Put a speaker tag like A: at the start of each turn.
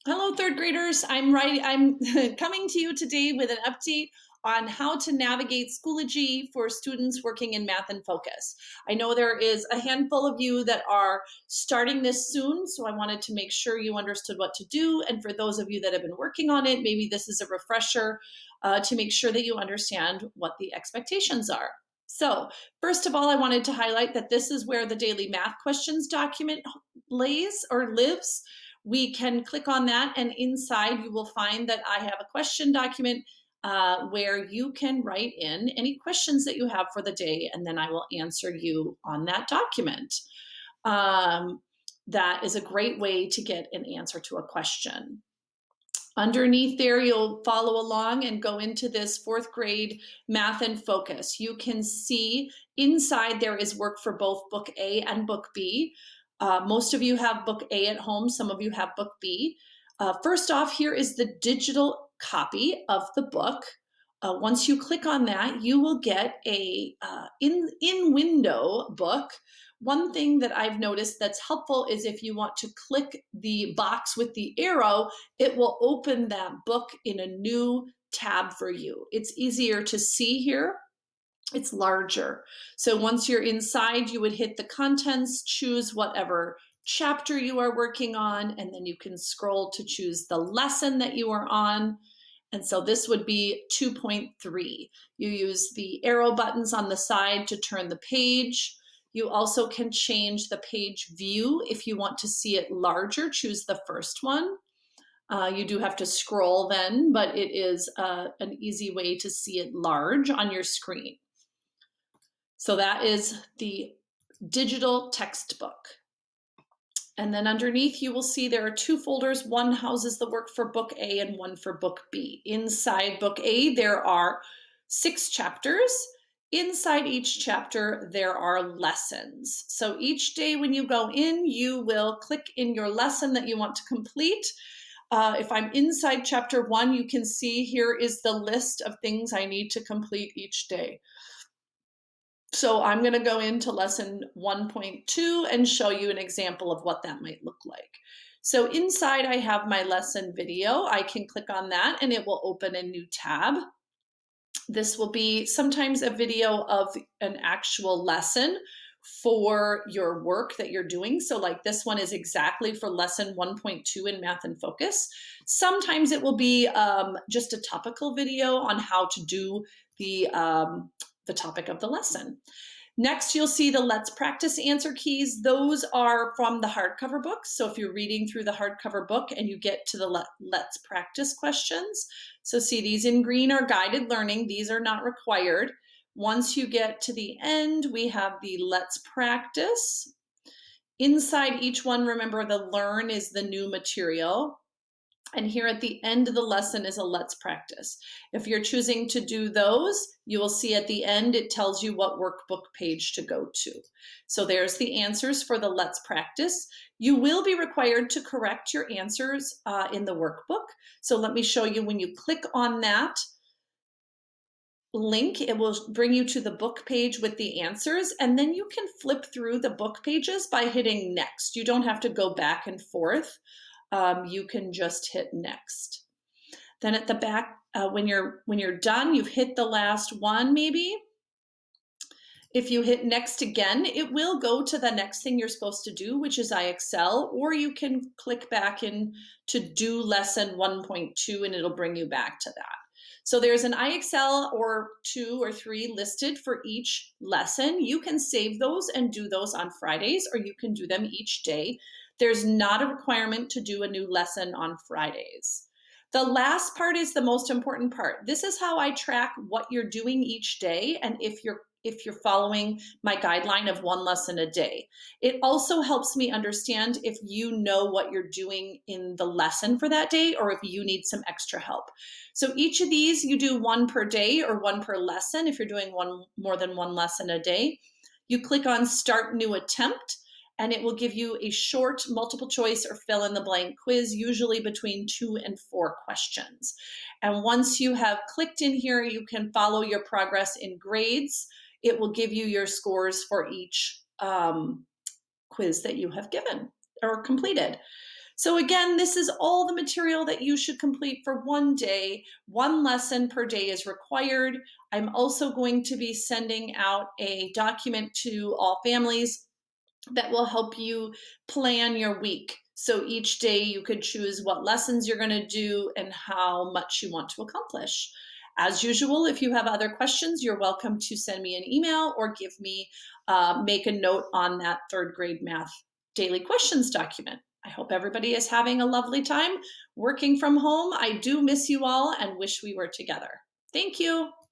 A: Hello, third graders. I'm coming to you today with an update on how to navigate Schoology for students working in Math and Focus. I know there is a handful of you that are starting this soon, so I wanted to make sure you understood what to do. And for those of you that have been working on it, maybe this is a refresher to make sure that you understand what the expectations are. So, first of all, I wanted to highlight that this is where the daily math questions document lays or lives. We can click on that, and inside you will find that I have a question document where you can write in any questions that you have for the day, and then I will answer you on that document. Um, that is a great way to get an answer to a question. Underneath there, you'll follow along and go into this fourth grade math and focus. You can see inside there is work for both book A and book B. Most of you have book A at home, some of you have book B. First off, here is the digital copy of the book. Once you click on that, you will get a in-window book. One thing that I've noticed that's helpful is if you want to click the box with the arrow, it will open that book in a new tab for you. It's easier to see here. It's larger. So once you're inside, you would hit the contents, choose whatever chapter you are working on, and then you can scroll to choose the lesson that you are on. And so this would be 2.3. You use the arrow buttons on the side to turn the page. You also can change the page view if you want to see it larger. Choose the first one. You do have to scroll then, but it is an easy way to see it large on your screen. So that is the digital textbook. And then underneath you will see there are two folders. One houses the work for book A and one for book B. Inside book A, there are 6 chapters. Inside each chapter, there are lessons. So each day when you go in, you will click in your lesson that you want to complete. If I'm inside chapter 1, you can see here is the list of things I need to complete each day. So I'm going to go into lesson 1.2 and show you an example of what that might look like. So inside I have my lesson video. I can click on that and it will open a new tab. This will be sometimes a video of an actual lesson for your work that you're doing. So like this one is exactly for lesson 1.2 in Math and Focus. Sometimes it will be just a topical video on how to do the topic of the lesson. Next, you'll see the Let's Practice answer keys. Those are from the hardcover book. So if you're reading through the hardcover book and you get to the Let's Practice questions, so see these in green are guided learning. These are not required. Once you get to the end, we have the Let's Practice. Inside each one, remember the Learn is the new material. And here at the end of the lesson is a Let's Practice. If you're choosing to do those, you will see at the end it tells you what workbook page to go to. So there's the answers for the Let's Practice. You will be required to correct your answers in the workbook. So let me show you when you click on that link, it will bring you to the book page with the answers, and then you can flip through the book pages by hitting next. You don't have to go back and forth. You can just hit next. Then at the back, when you're done, you've hit the last one maybe. If you hit next again, it will go to the next thing you're supposed to do, which is IXL, or you can click back in to do lesson 1.2 and it'll bring you back to that. So there's an IXL or 2 or 3 listed for each lesson. You can save those and do those on Fridays, or you can do them each day. There's not a requirement to do a new lesson on Fridays. The last part is the most important part. This is how I track what you're doing each day and if you're following my guideline of 1 lesson a day. It also helps me understand if you know what you're doing in the lesson for that day or if you need some extra help. So each of these you do 1 per day or 1 per lesson if you're doing more than 1 lesson a day. You click on Start New Attempt, and it will give you a short multiple choice or fill in the blank quiz, usually between 2 and 4 questions. And once you have clicked in here, you can follow your progress in grades. It will give you your scores for each quiz that you have given or completed. So again, this is all the material that you should complete for one day. One lesson per day is required. I'm also going to be sending out a document to all families that will help you plan your week. So each day you could choose what lessons you're going to do and how much you want to accomplish. As usual, if you have other questions, you're welcome to send me an email or make a note on that third grade math daily questions document. I hope everybody is having a lovely time working from home. I do miss you all and wish we were together. Thank you.